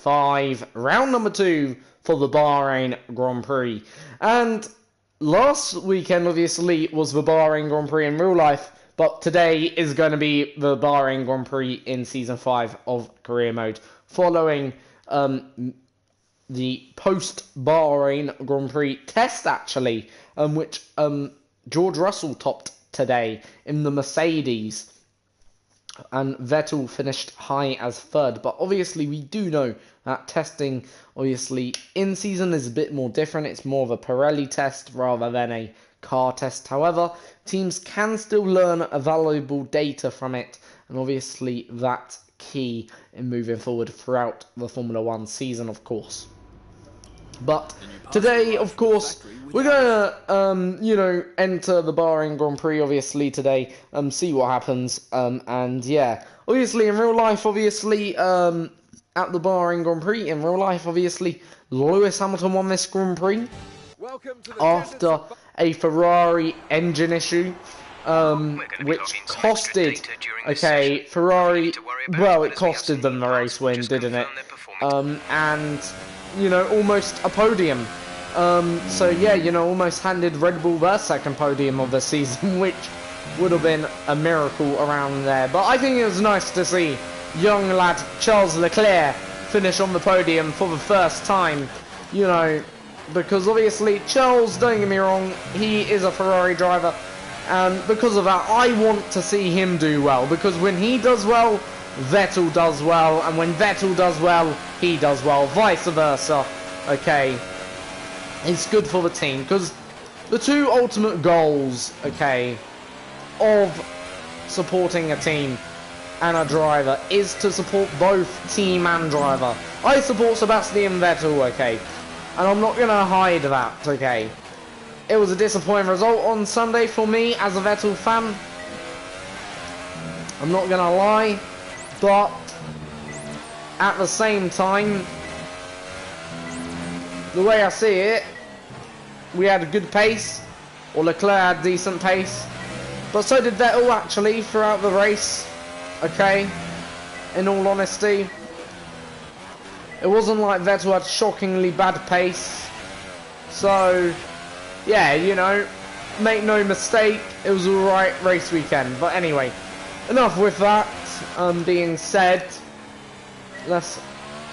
5, round number 2 for the Bahrain Grand Prix. And last weekend, obviously, was the Bahrain Grand Prix in real life, but today is going to be the Bahrain Grand Prix in Season 5 of Career Mode, following the post-Bahrain Grand Prix test, actually, which George Russell topped today in the Mercedes, and Vettel finished high as 3rd. But obviously we do know that testing, obviously, in season is a bit more different. It's more of a Pirelli test rather than a car test. However, teams can still learn a valuable data from it, and obviously that's key in moving forward throughout the Formula 1 season, of course. But today, of course, we're going to, enter the Bahrain Grand Prix, obviously, today, see what happens, and yeah. Obviously, in real life, obviously, at the Bahrain Grand Prix, in real life, obviously, Lewis Hamilton won this Grand Prix after a Ferrari engine issue, which costed, Ferrari, well, it costed them the race win, didn't it? And almost a podium. So yeah, almost handed Red Bull their second podium of the season, which would have been a miracle around there. But I think it was nice to see young lad Charles Leclerc finish on the podium for the first time, because obviously Charles, don't get me wrong, he is a Ferrari driver, and because of that, I want to see him do well, because when he does well, Vettel does well, and when Vettel does well, he does well, vice versa. Okay, it's good for the team, because the two ultimate goals, of supporting a team and a driver is to support both team and driver. I support Sebastian Vettel, and I'm not gonna hide that, It was a disappointing result on Sunday for me as a Vettel fan, I'm not gonna lie. But at the same time, the way I see it, we had a good pace, or Leclerc had decent pace, but so did Vettel actually throughout the race. In all honesty, it wasn't like Vettel had shockingly bad pace. So yeah, make no mistake, it was alright race weekend. But anyway, enough with that. Being said, let's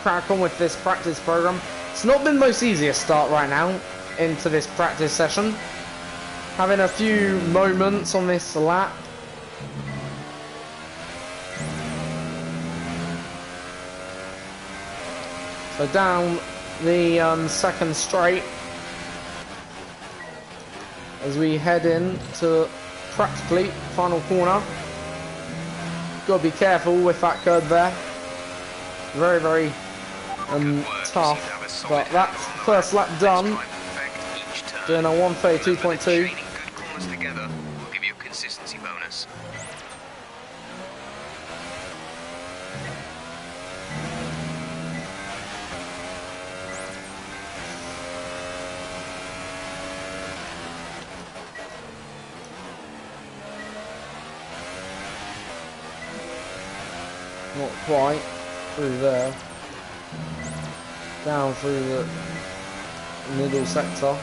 crack on with this practice program. It's not been the most easiest start right now into this practice session. Having a few moments on this lap. So down the second straight as we head in to practically final corner. Got to be careful with that curb there. Very, very tough. But that's first lap done. Doing a 1:32.2. Not quite through there. Down through the middle sector.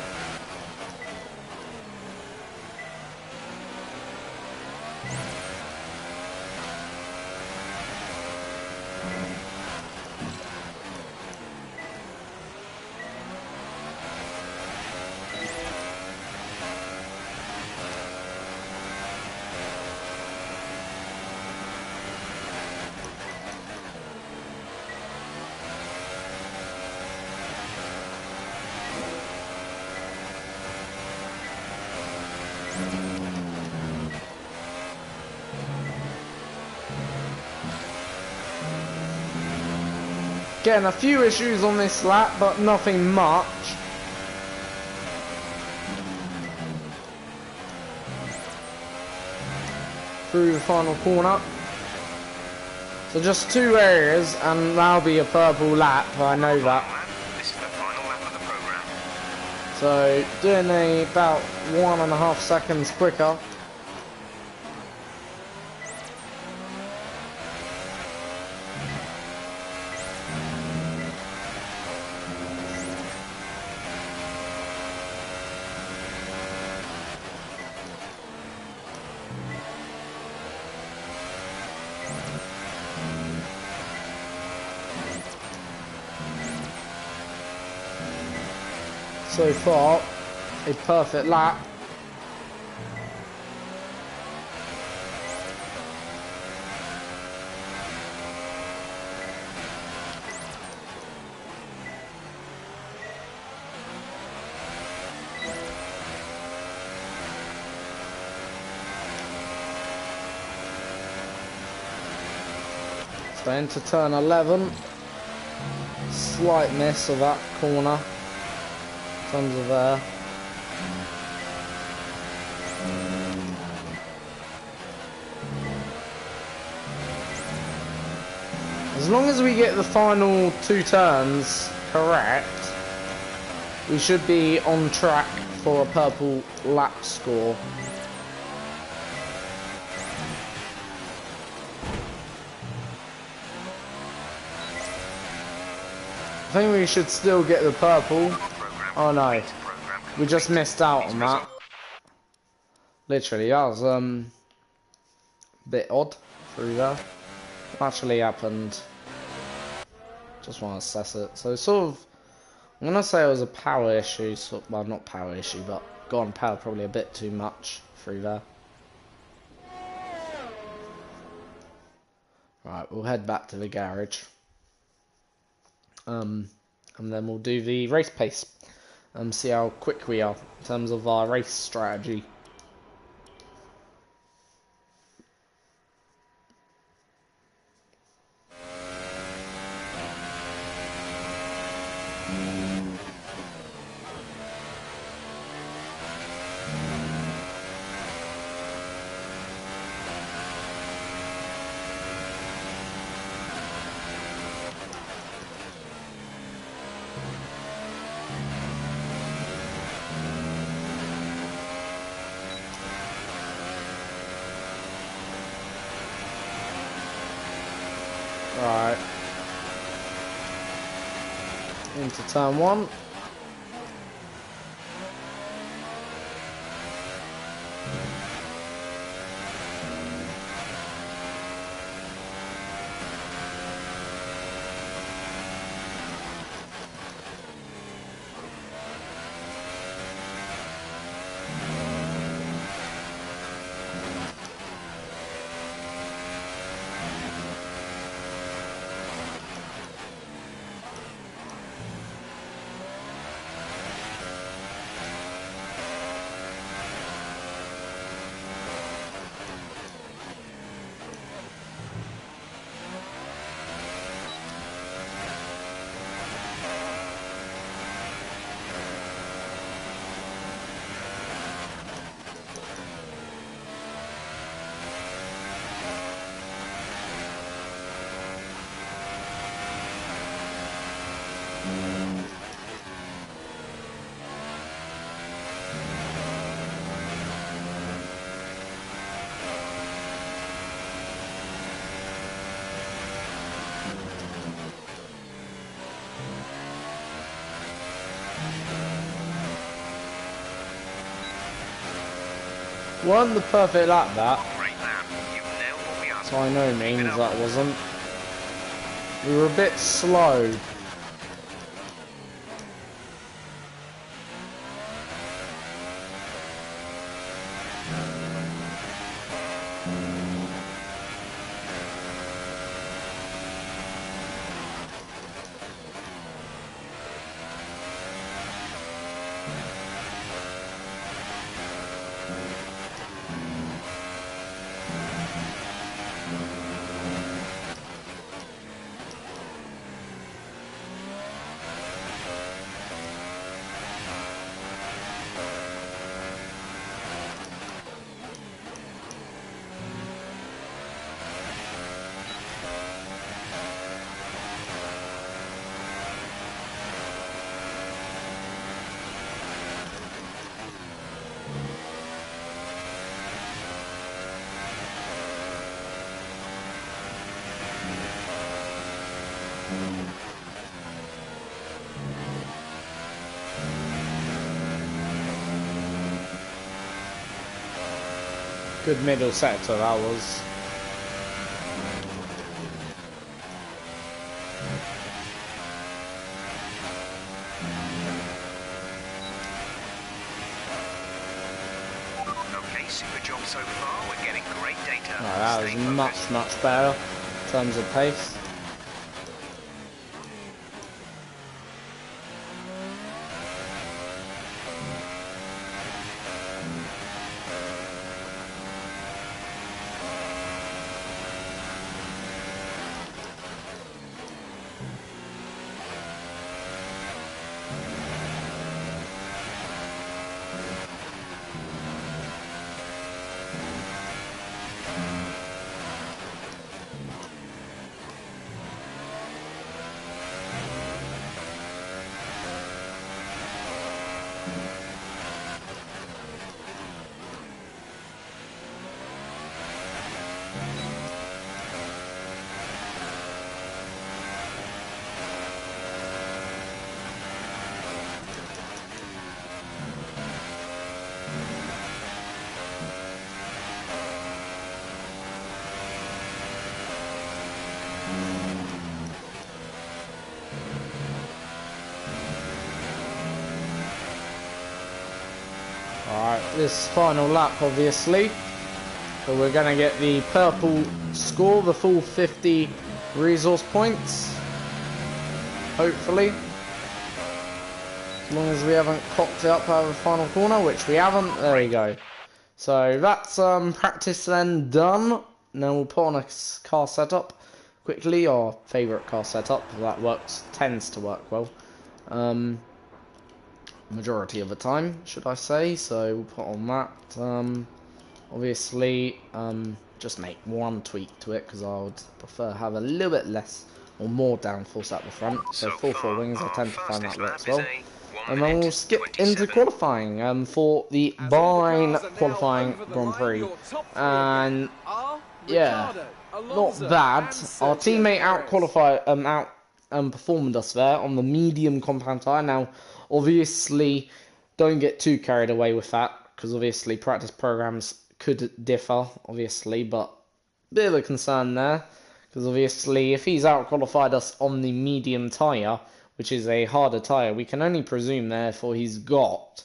Getting a few issues on this lap, but nothing much. Through the final corner. So just 2 areas, and that'll be a purple lap, I know that. This is the final lap of the program. So doing about 1.5 seconds quicker. So far, a perfect lap. So into turn 11. Slight miss of that corner. In terms of there. As long as we get the final 2 turns correct, we should be on track for a purple lap score. I think we should still get the purple. Oh no, we just missed out on that. Literally, that was a bit odd through there. Actually happened. Just want to assess it. So sort of, I'm gonna say it was a power issue. So, well, not power issue, but got on power probably a bit too much through there. Right, we'll head back to the garage. And then we'll do the race pace. See how quick we are in terms of our race strategy. Right. Into turn 1. Wasn't the perfect lap that. Great lap. You nailed what we asked. So by no means that wasn't. We were a bit slow. Good middle sector that was. super job so far. We're getting great data. Alright, that was Stay focused. much better in terms of pace. Alright, this final lap obviously. So we're going to get the purple score, the full 50 resource points. Hopefully. As long as we haven't cocked it up out of the final corner, which we haven't. There we go. So that's practice then done. Now we'll put on a car setup quickly, our favourite car setup. That tends to work well. Majority of the time, should I say. So we'll put on that. Obviously, just make one tweak to it because I would prefer have a little bit less or more downforce at the front. So 4 wings, I tend to find that works well. And then we'll skip into qualifying for the Bahrain qualifying Grand Prix. And yeah, not bad. Our teammate outperformed us there on the medium compound tyre. Now, obviously, don't get too carried away with that because obviously practice programs could differ, obviously, but a bit of a concern there because obviously if he's outqualified us on the medium tyre, which is a harder tyre, we can only presume therefore he's got,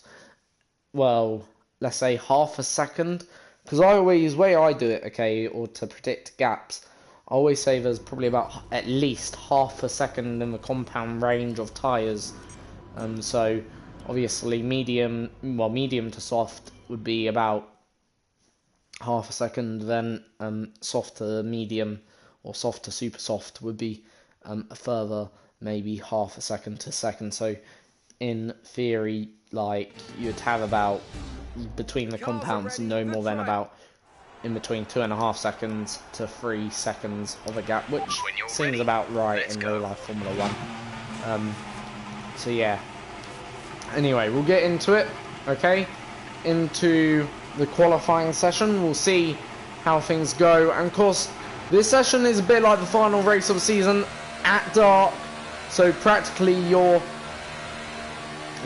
well, let's say half a second, because way I do it, okay, or to predict gaps, I always say there's probably about at least half a second in the compound range of tyres. So obviously medium to soft would be about half a second, then soft to medium or soft to super soft would be a further maybe half a second to second. So in theory, like, you'd have about between the compounds no more than about in between 2.5 seconds to 3 seconds of a gap, which seems about right in real life Formula 1. So yeah, anyway, we'll get into it, okay, into the qualifying session. We'll see how things go, and of course this session is a bit like the final race of the season at dark, so practically you're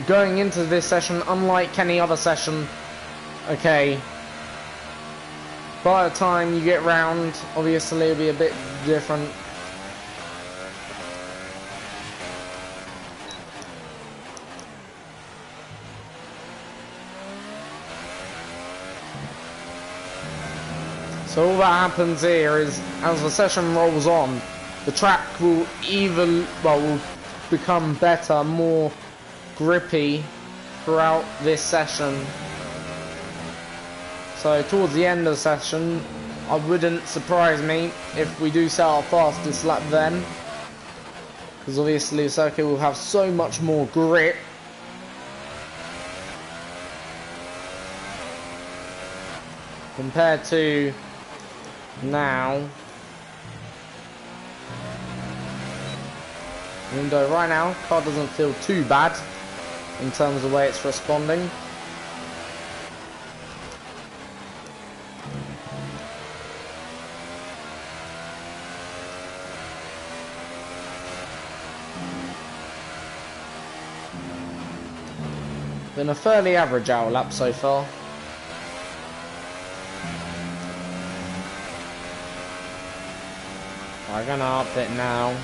going into this session unlike any other session, okay. By the time you get round, obviously it'll be a bit different. So all that happens here is, as the session rolls on, the track will will become better, more grippy throughout this session. So towards the end of the session, I wouldn't surprise me if we do set our fastest lap then, because obviously the circuit will have so much more grip. Compared to now. Even though right now, car doesn't feel too bad in terms of the way it's responding. Been a fairly average hour lap so far. We're gonna up it now.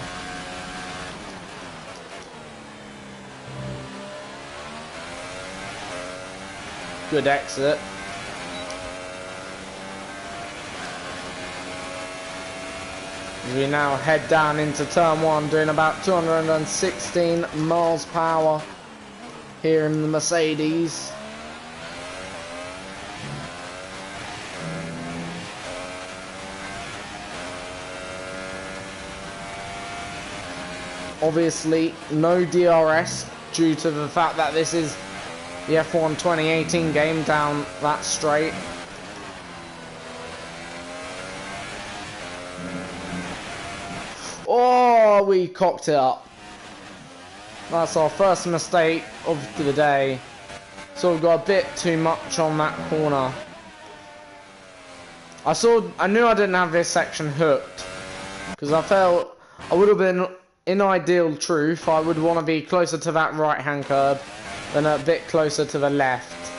Good exit. As we now head down into turn 1, doing about 216 miles per hour here in the Mercedes. Obviously, no DRS due to the fact that this is the F1 2018 game down that straight. Oh, we cocked it up. That's our first mistake of the day. So we got a bit too much on that corner. I knew I didn't have this section hooked, because I felt I would have been, in ideal truth, I would want to be closer to that right hand curb than a bit closer to the left.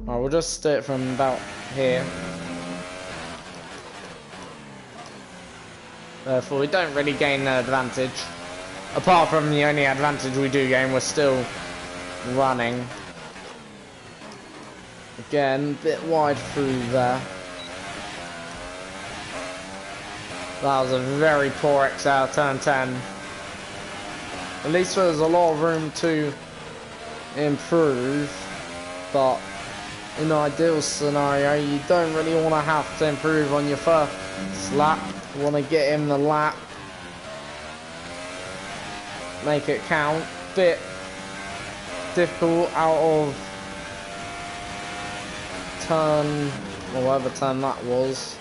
Alright, we'll just do it from about here. Therefore, we don't really gain an advantage. Apart from the only advantage we do gain, we're still running. Again, a bit wide through there. That was a very poor exit out of turn 10. At least there's a lot of room to improve, but in an ideal scenario, you don't really want to have to improve on your first lap. You want to get in the lap, make it count. Bit difficult out of turn, or whatever turn that was.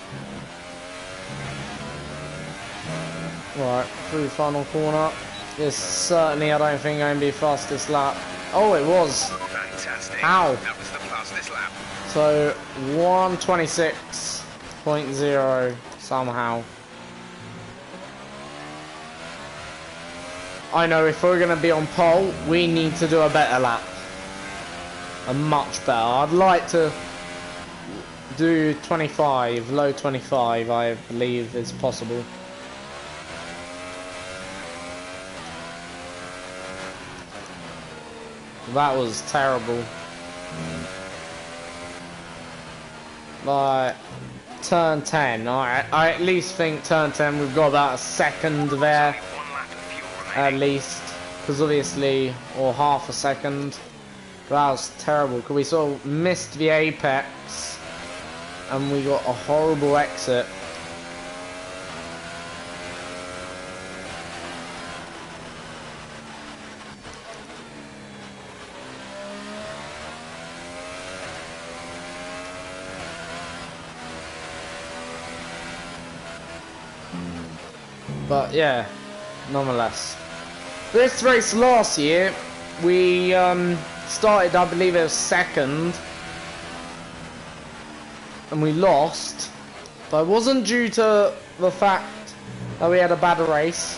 Right, through final corner. This certainly, I don't think, going to be fastest lap. Oh, it was. Fantastic. How? That was the fastest lap. So 1:26.0 somehow. I know if we're going to be on pole, we need to do a better lap. A much better. I'd like to do 25, low 25, I believe is possible. That was terrible. But turn 10, I at least think turn 10 we've got about a second there. One lap of fuel At remaining. least, because obviously, or half a second. That was terrible, because we sort of missed the apex and we got a horrible exit. But yeah, nonetheless. This race last year, we started, I believe it was second, and we lost. But it wasn't due to the fact that we had a bad race.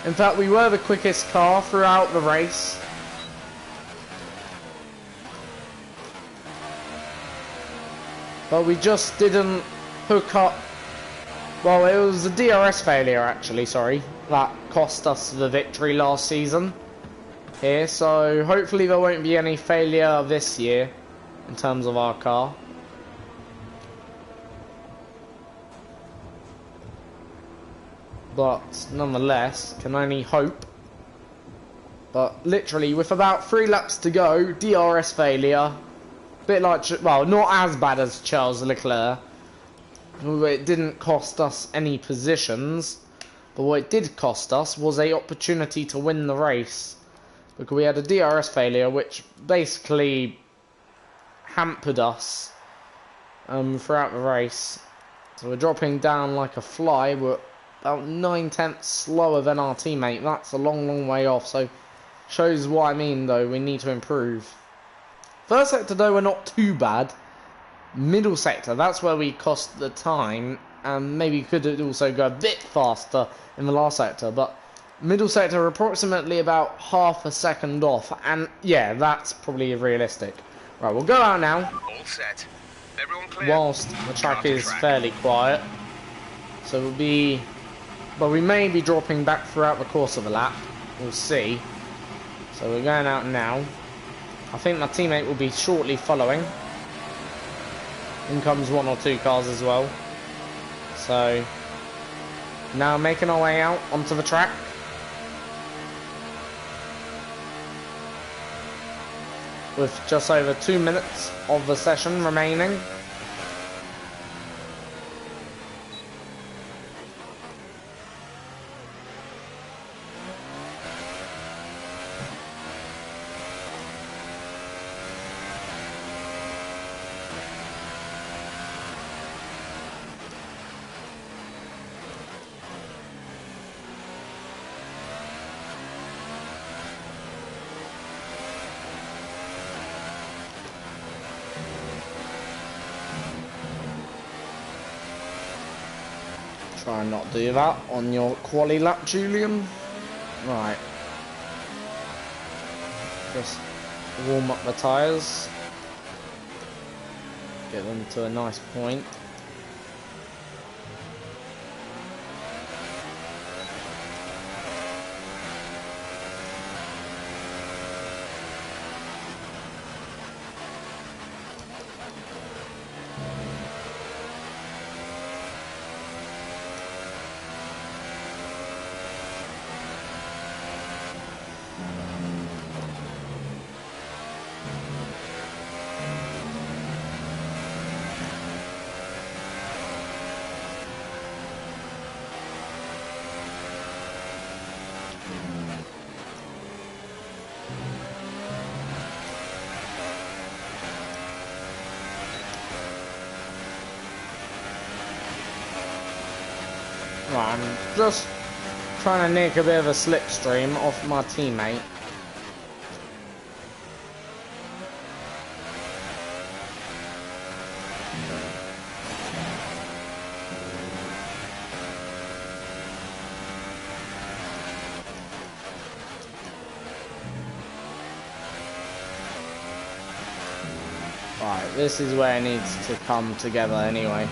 In fact, we were the quickest car throughout the race. But we just didn't hook up. Well, it was a DRS failure actually, sorry, that cost us the victory last season here, so hopefully there won't be any failure this year in terms of our car. But nonetheless, can only hope. But literally, with about 3 laps to go, DRS failure, bit like, well, not as bad as Charles Leclerc. It didn't cost us any positions, but what it did cost us was an opportunity to win the race, because we had a DRS failure which basically hampered us throughout the race. So we're dropping down like a fly. We're about 9/10 slower than our teammate. That's a long way off, so shows what I mean though, we need to improve. First sector though, we're not too bad. Middle sector, that's where we cost the time, and maybe could also go a bit faster in the last sector, but middle sector approximately about half a second off, and yeah, that's probably realistic. Right, we'll go out now, All set. Everyone clear? whilst the track Onto is track. fairly quiet, so we'll be, well, we may be dropping back throughout the course of the lap, we'll see. So we're going out now. I think my teammate will be shortly following. In comes 1 or 2 cars as well. So Now making our way out onto the track. With just over 2 minutes of the session remaining. Try and not do that on your quali lap, Julian. Right. Just warm up the tyres. Get them to a nice point. Right, I'm just trying to nick a bit of a slipstream off my teammate. Right, this is where it needs to come together anyway.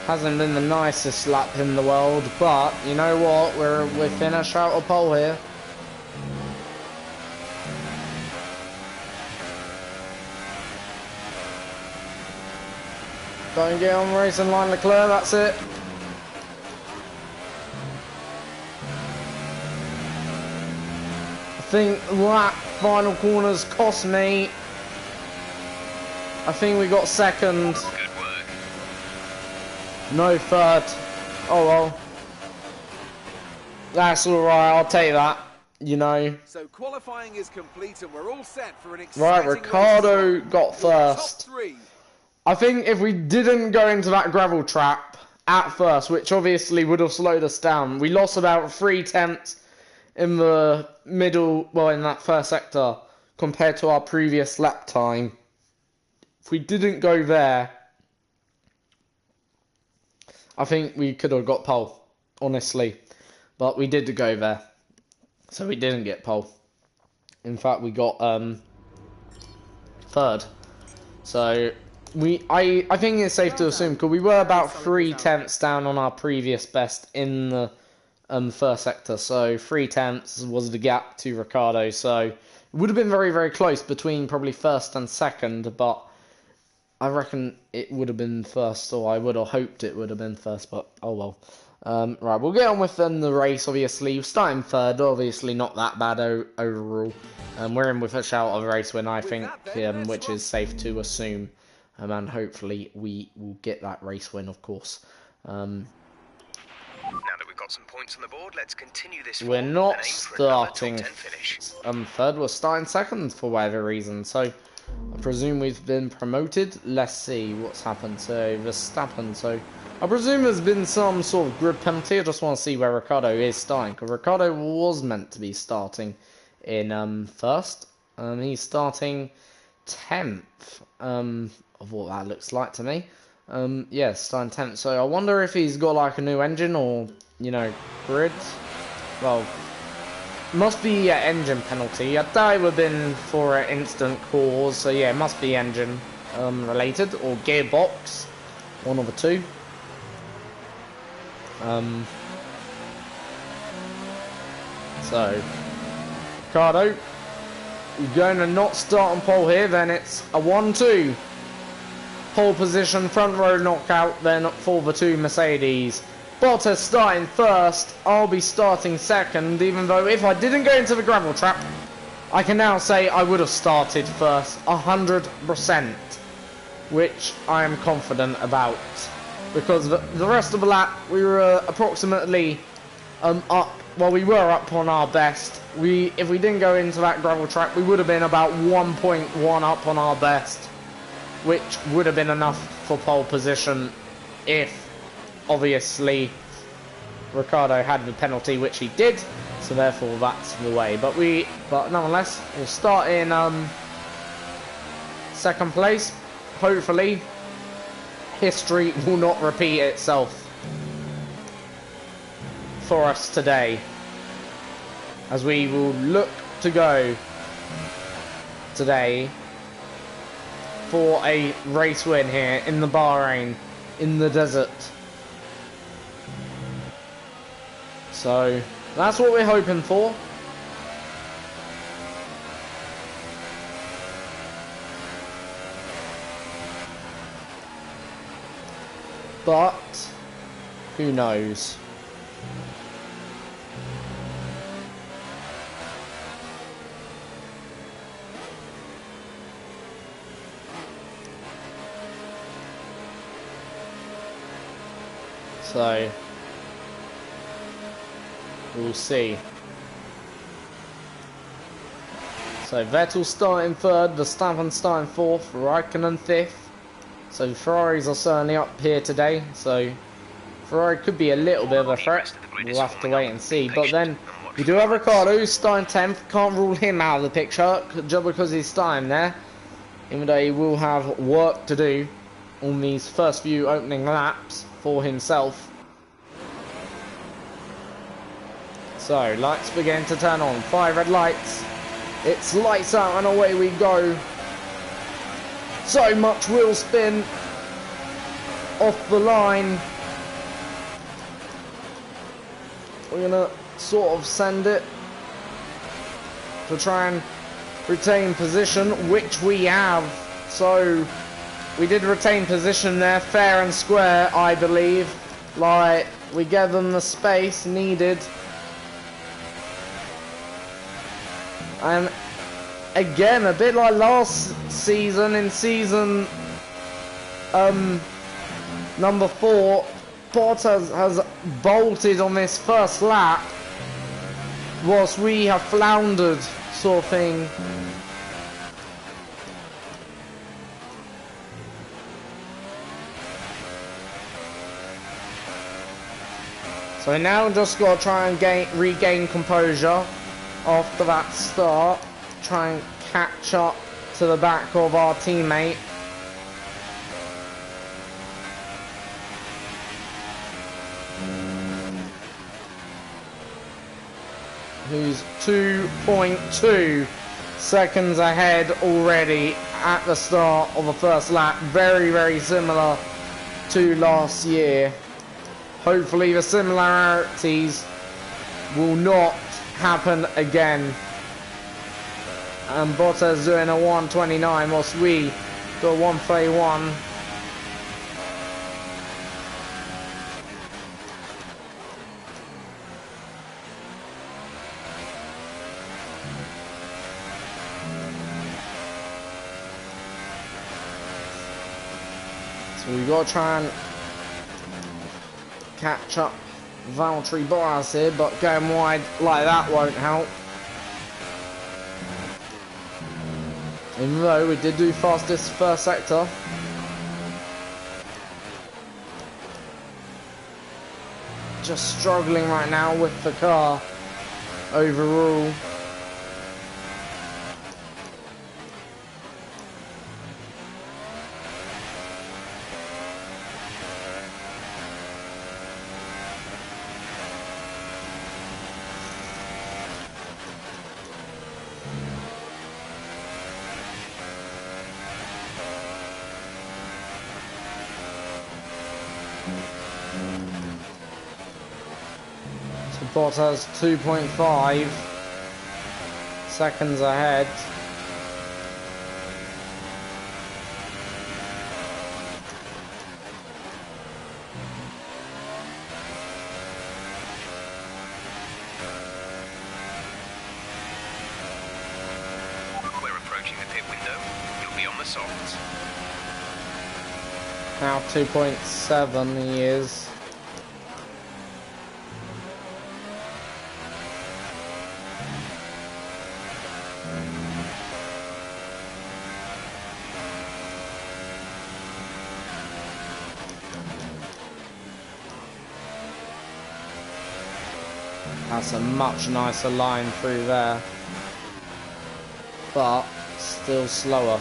Hasn't been the nicest lap in the world, but you know what? We're finished out of pole here. Don't get on the racing line, Leclerc. That's it. I think that final corners cost me. I think we got second. No third. Oh well. That's alright, I'll take that. You know. So qualifying is complete and we're all set for an exciting right, Ricciardo got first. I think if we didn't go into that gravel trap at first, which obviously would have slowed us down, we lost about 3/10 in the middle, well, in that first sector, compared to our previous lap time. If we didn't go there, I think we could have got pole, honestly. But we did go there. So we didn't get pole. In fact, we got third. So I think it's safe to assume, because we were about 3/10 down on our previous best in the first sector. So 3/10 was the gap to Ricciardo. So it would have been very, very close between probably first and second, but I reckon it would have been first, or I would have hoped it would have been first, but oh well. Right, we'll get on with then the race, obviously. Starting third, obviously not that bad overall. We're in with a shout of a race win, I think, which is safe to assume. And hopefully we will get that race win, of course. Now that we've got some points on the board, let's continue this. We're not starting third, we're starting second for whatever reason, so I presume we've been promoted. Let's see what's happened to Verstappen. So I presume there's been some sort of grid penalty. I just want to see where Ricciardo is starting, because Ricciardo was meant to be starting in first. He's starting 10th, of what that looks like to me. Yeah, starting 10th. So I wonder if he's got like a new engine, or you know, grid. Well, must be an engine penalty. I thought it would have been for an instant cause, so yeah, it must be engine related or gearbox, one of the two. So Ricardo, you're going to not start on pole here, then it's a 1-2. Pole position, front row knockout, then for the two Mercedes. Bottas starting first, I'll be starting second, even though if I didn't go into the gravel trap, I can now say I would have started first, 100%, which I am confident about. Because the rest of the lap, we were approximately up, well, we were up on our best. If we didn't go into that gravel trap, we would have been about 1.1 up on our best, which would have been enough for pole position if, obviously, Ricardo had the penalty, which he did, so therefore that's the way. But nonetheless, we'll start in second place. Hopefully, history will not repeat itself for us today, as we will look to go today for a race win here in the Bahrain, in the desert. So that's what we're hoping for. But who knows? So we'll see. So Vettel starting third, Verstappen starting fourth, Raikkonen fifth. So Ferraris are certainly up here today. So Ferrari could be a little bit of a threat. We'll have to wait and see. But then we do have Ricciardo who's starting 10th. Can't rule him out of the picture just because he's starting there. Even though he will have work to do on these first few opening laps for himself. So lights begin to turn on. 5 red lights. It's lights out and away we go. So much wheel spin off the line. We're gonna sort of send it to try and retain position, which we have. So we did retain position there, fair and square, I believe. Like, we gave them the space needed. And again, a bit like last season, in season number 4, Bottas has bolted on this first lap, whilst we have floundered, sort of thing. So now just got to try and regain composure after that start. Try and catch up to the back of our teammate. Who's 2.2 seconds ahead already at the start of the first lap. Very, very similar to last year. Hopefully the similarities will not happen again. And Bottas doing a 1:29 whilst we do a 1:31. So we've got to try and catch up Valtteri Bottas here, but going wide like that won't help. Even though we did do fastest first sector. Just struggling right now with the car overall. Bottas 2.5 seconds ahead. We're approaching the pit window. You'll be on the softs. Now 2.7 he is. That's a much nicer line through there, but still slower.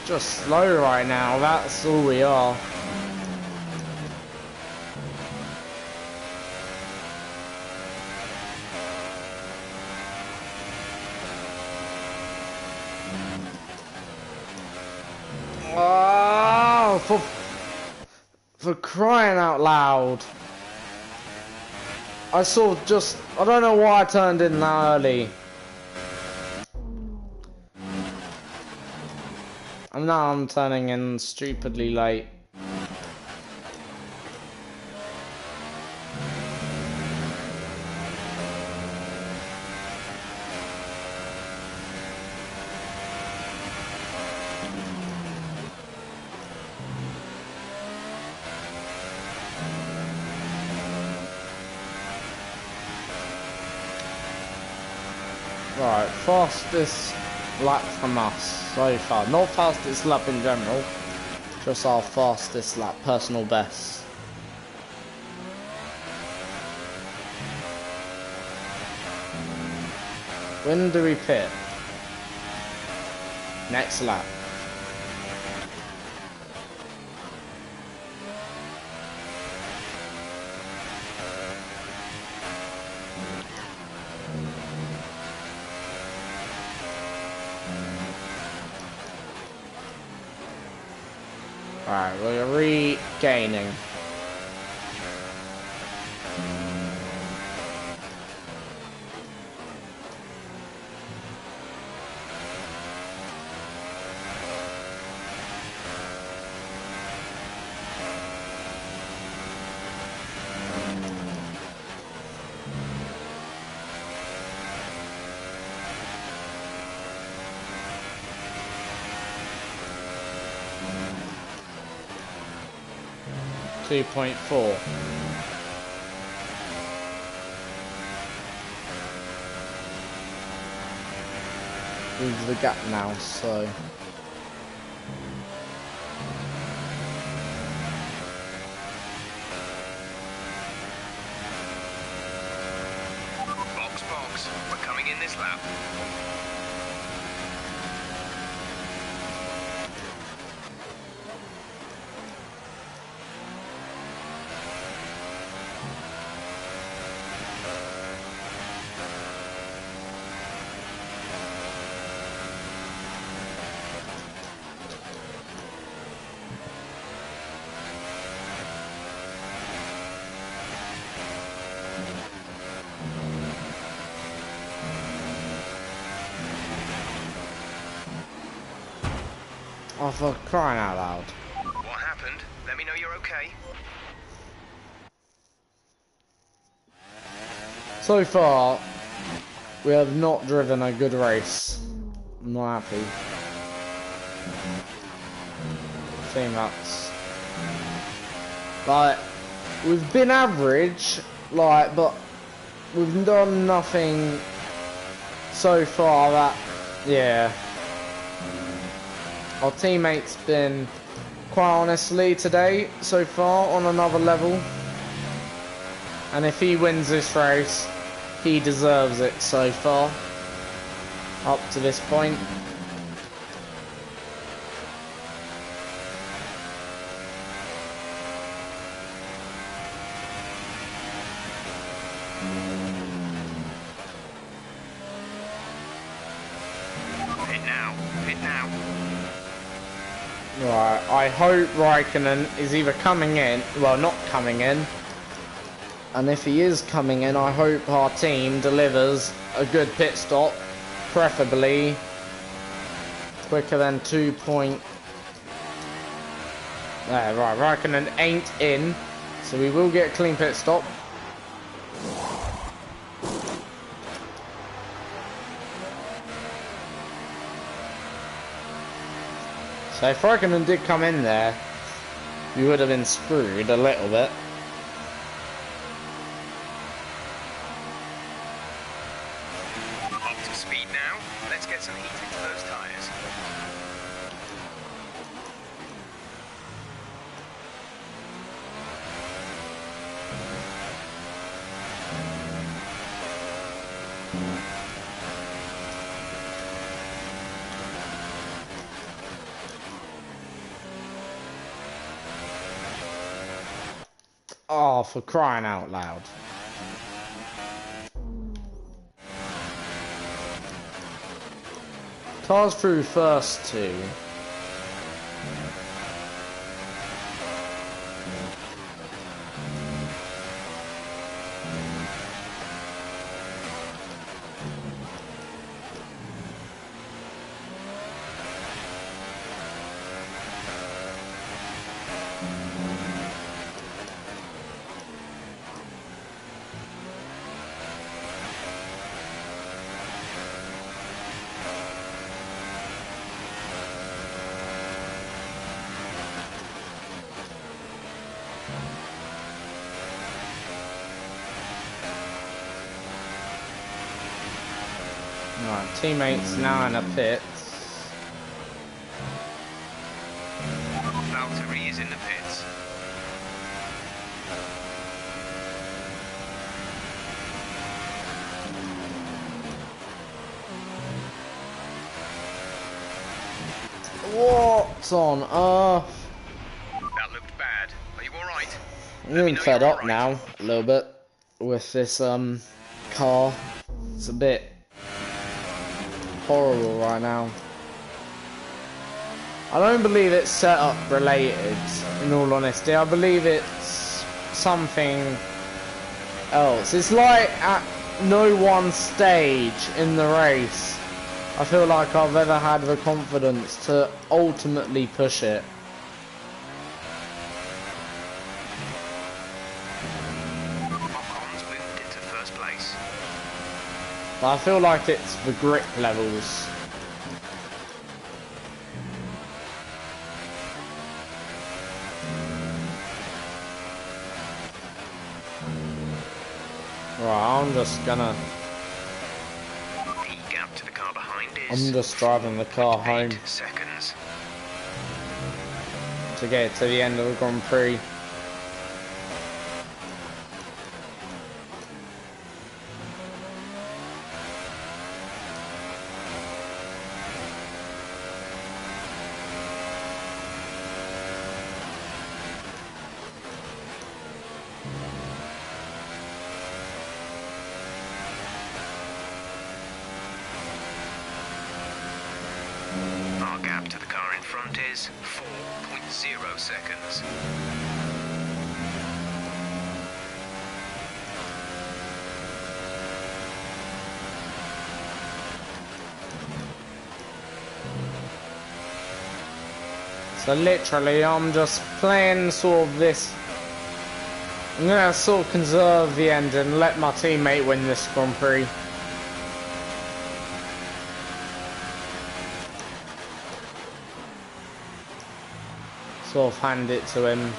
Just slow right now, that's all we are. Oh, for crying out loud. I don't know why I turned in that early. And now I'm turning in stupidly late. Right, fastest lap from us so far. Not fastest lap in general, just our fastest lap, personal best. When do we pit? Next lap. Alright, we're regaining. .4. Moves the gap now, so Box. We're coming in this lap. oh, for crying out loud. What happened? Let me know you're okay. So far, we have not driven a good race. I'm not happy. I think that's like we've been average, like, but we've done nothing so far that, yeah. Our teammate's been, quite honestly, today, so far, on another level. And if he wins this race, he deserves it so far. Up to this point. Pit now. Pit now. Right, I hope Raikkonen is either coming in, well, not coming in, and if he is coming in, I hope our team delivers a good pit stop, preferably quicker than 2 point. There, right, Raikkonen ain't in, so we will get a clean pit stop. So if Raikkonen did come in there, we would have been screwed a little bit. Up to speed now. Let's get some heat into those tyres. Oh, for crying out loud. Cars through first two. Right, teammates now in a pit. Valtteri is in the pits. What on earth? That looked bad. Are you alright? I'm getting fed up now a little bit with this car. It's a bit horrible right now. I don't believe it's setup related, in all honesty. I believe it's something else. It's like at no one stage in the race I feel like I've ever had the confidence to ultimately push it. Ocon's moved into first place. But I feel like it's the grip levels. Right, I'm just gonna... The gap to the car behind is... I'm just driving the car home 8 seconds. to get to the end of the Grand Prix. Our gap to the car in front is 4.0 seconds. So literally I'm just playing sort of this. I'm gonna sort of conserve the engine and let my teammate win this Grand Prix. Sort of hand it to him.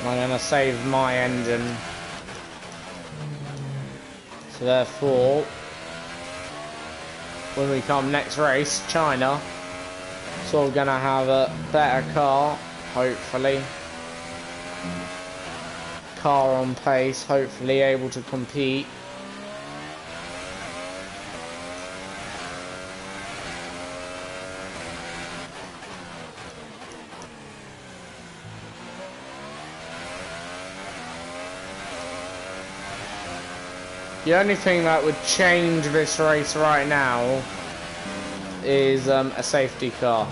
I'm gonna save my engine. So therefore, when we come next race, China, sort of gonna have a better car, hopefully. Car on pace, hopefully able to compete. The only thing that would change this race right now is a safety car,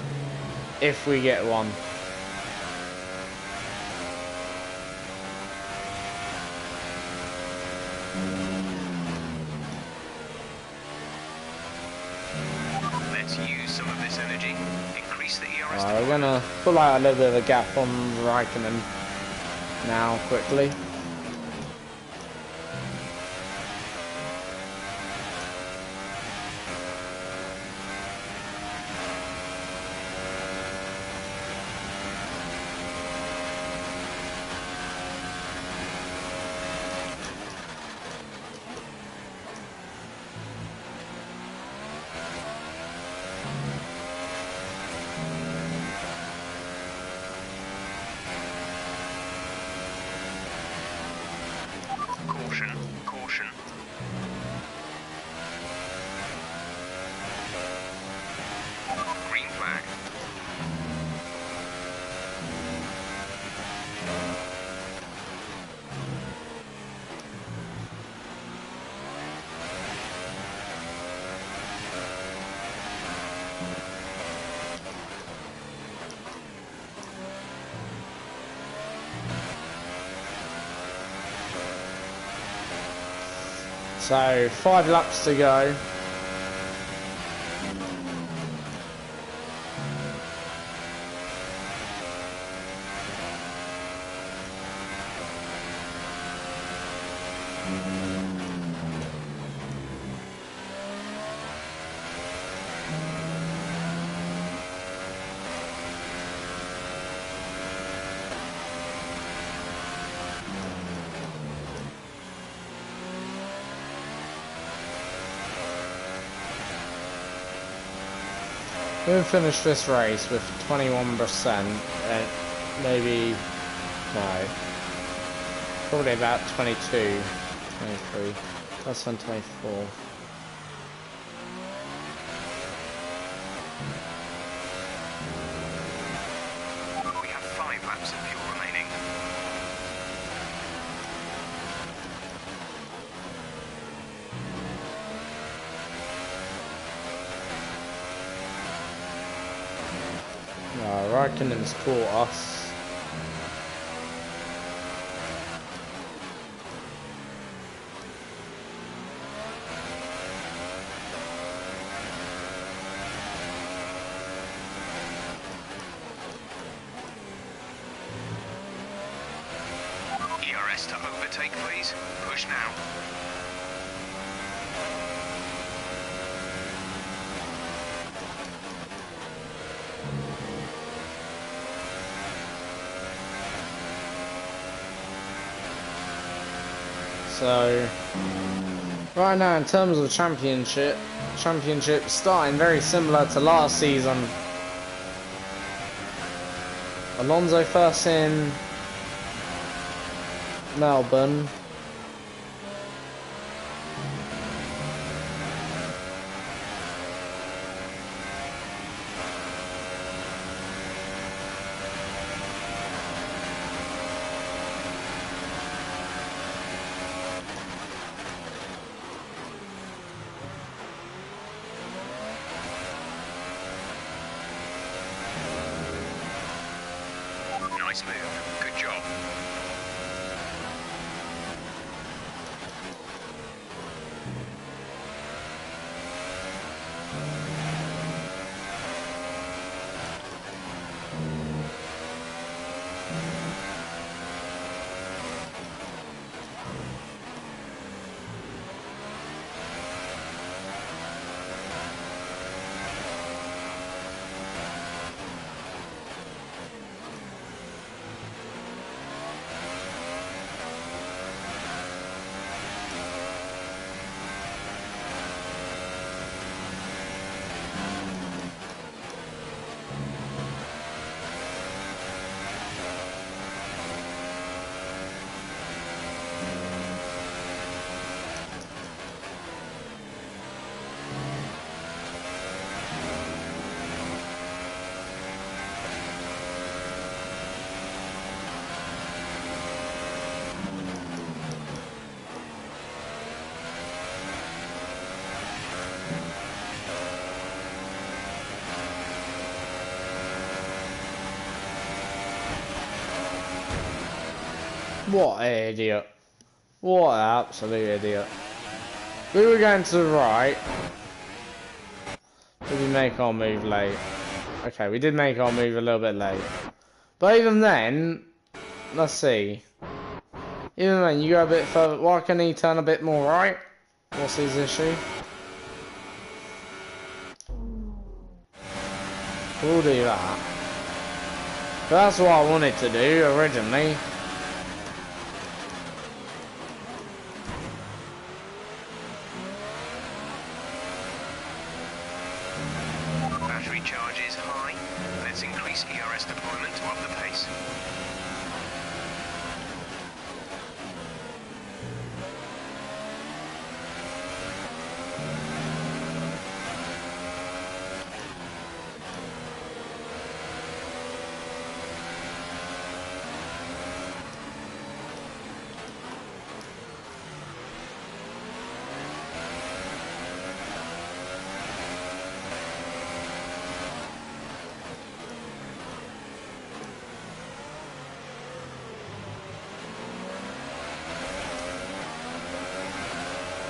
if we get one. Let's use some of this energy. Increase the ERS. We're gonna pull out a little bit of a gap on Raikkonen now, quickly. Caution, caution. Green flag. So 5 laps to go. We'll finish this race with 21%, and maybe, no, probably about 22, 23, that's on 24. We have 5 laps of fuel remaining. Raikkonen's caught us. ERS to overtake, please. Push now. So, right now in terms of championship starting very similar to last season. Alonso first in Melbourne. Nice move. Good job. What an idiot. What an absolute idiot. We were going to the right. Did we make our move late? Okay, we did make our move a little bit late. But even then, let's see. Even then, you go a bit further. Why can he turn a bit more right? What's his issue? We'll do that. But that's what I wanted to do originally. Battery charge is high. Let's increase ERS deployment to up the pace.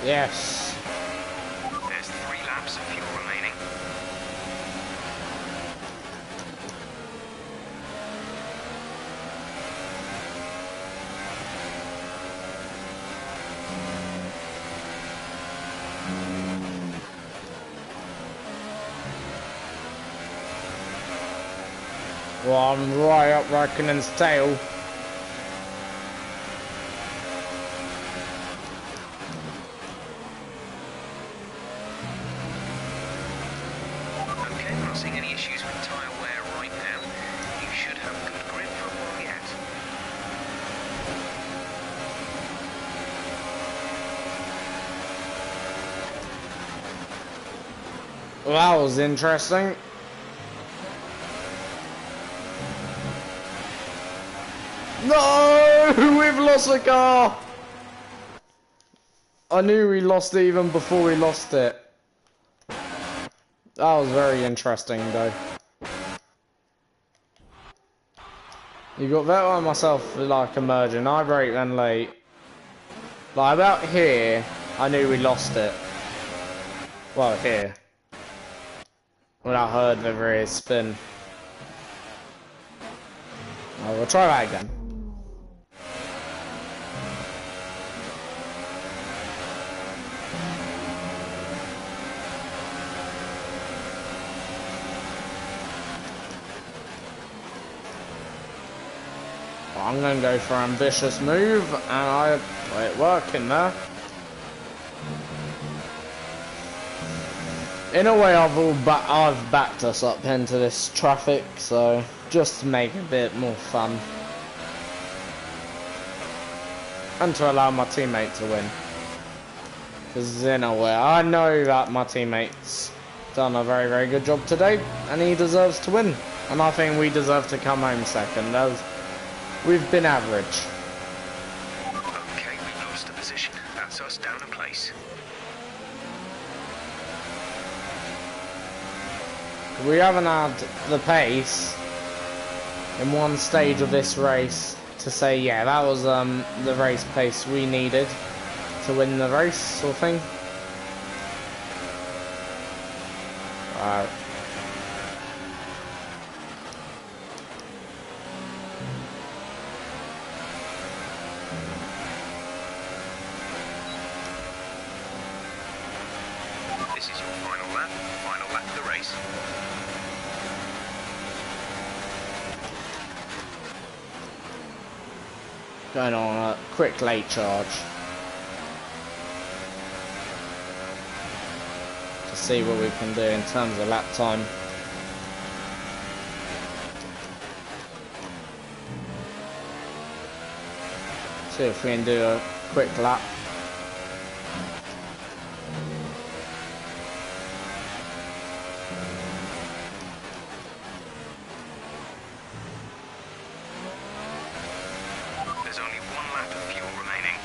Yes. There's 3 laps of fuel remaining. Well, I'm right up Raikkonen's tail. Okay, I'm not seeing any issues with tyre wear right now. You should have good grip for a while yet. Well, that was interesting. No! We've lost the car! I knew we lost it even before we lost it. That was very interesting though. You got Vettel and myself like emerging. I brake then late. Like about here, I knew we lost it. Well, here. When I heard the rear spin. Oh, we'll try that again. I'm going to go for an ambitious move, and it working there. In a way, I've backed us up into this traffic, so just to make it a bit more fun, and to allow my teammate to win. Because in a way, I know that my teammate's done a very, very good job today, and he deserves to win. And I think we deserve to come home second, as we've been average. Okay, we've lost a position. That's us down a place. We haven't had the pace in one stage of this race to say, yeah, that was the race pace we needed to win the race, sort of thing. Right. This is your final lap of the race. Going on a quick late charge to see what we can do in terms of lap time. See if we can do a quick lap. There's only 1 lap of fuel remaining.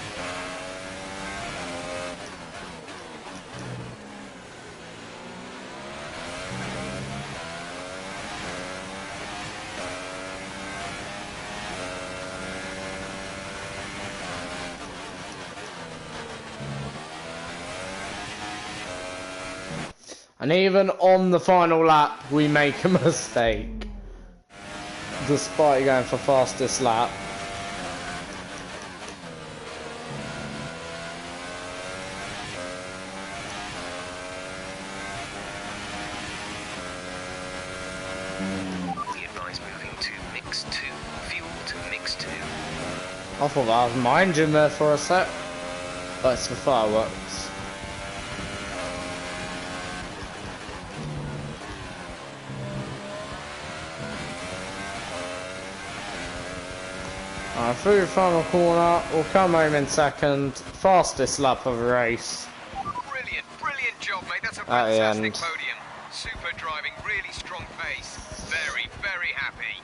And even on the final lap, we make a mistake. Despite going for fastest lap. We advise moving to mix 2. Fuel to mix 2. I thought that was my engine there for a sec. But it's for fireworks. Through the final corner, we'll come home in second. Fastest lap of the race. Brilliant, brilliant job, mate. That's a At the fantastic end. podium. Super driving, really strong pace. Very, very happy.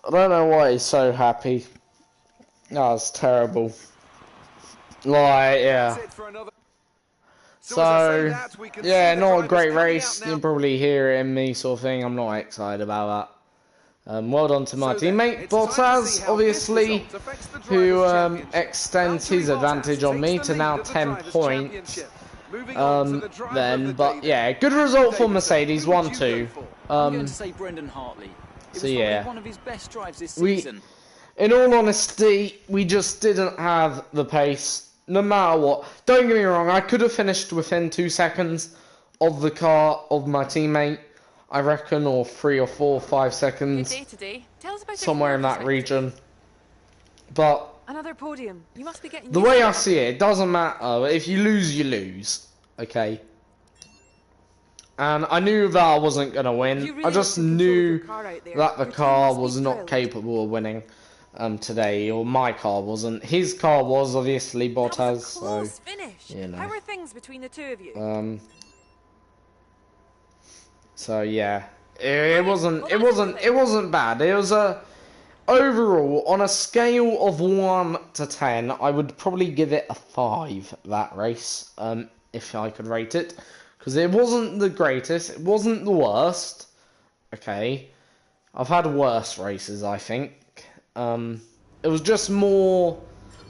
I don't know why he's so happy. That was terrible. Like, yeah. That's it for another. as I say So, that, we can yeah, see the not a drivers great coming race. out You now. can probably hear it in me sort of thing. I'm not excited about that. Well done to my So then, teammate it's time to see Bottas, how obviously, this result affects the who Drivers' Championship. extends Valtteri his Bottas advantage on me takes to the now lead at the 10 Drivers' points. Championship. Moving on to the driver of Then, the but day yeah, then. good result for Davison, Mercedes, who would you 1-2. go for? I'm going to say Brendan Hartley. It So was yeah. probably one of his best drives this We- season. In all honesty, we just didn't have the pace, no matter what. Don't get me wrong, I could have finished within 2 seconds of the car of my teammate, I reckon, or 3 or 4 or 5 Good seconds, day today. Tell us about it from somewhere your in that perspective. region. But Another podium. You must be getting the used way to I it. see it, it doesn't matter. If you lose, you lose. Okay? And I knew that I wasn't going to You win. really I just took control of your knew car out there. that the Your team car must be was not thrilled. capable of winning today, or my car wasn't. His car was, obviously, That was Bottas. a So, close finish. you know. How are things between the two of you? So yeah, it wasn't Well, it that's wasn't everything. it wasn't bad. It was a overall on a scale of 1 to 10, I would probably give it a 5. That race, if I could rate it, because it wasn't the greatest, it wasn't the worst. Okay, I've had worse races, I think. It was just more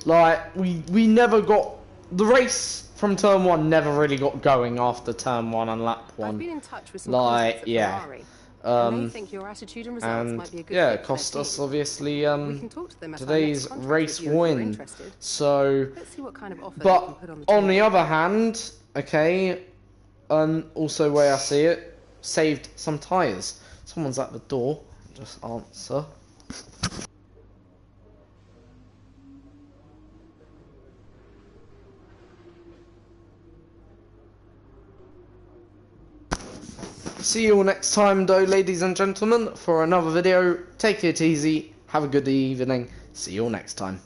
like we never got the race from turn 1. Never really got going after turn 1 and lap 1. I've been in touch with some Like, contacts at yeah. Ferrari. And they Um, think your attitude and results and might be a good yeah, fit it for cost their us team. obviously We can talk to them at our today's next contract race review if you're win. interested. So, Let's see what kind of offer they but can put on the on the table. other hand, okay, also the way I see it, saved some tyres. Someone's at the door. Just answer. See you all next time though, ladies and gentlemen, for another video. Take it easy, have a good evening, see you all next time.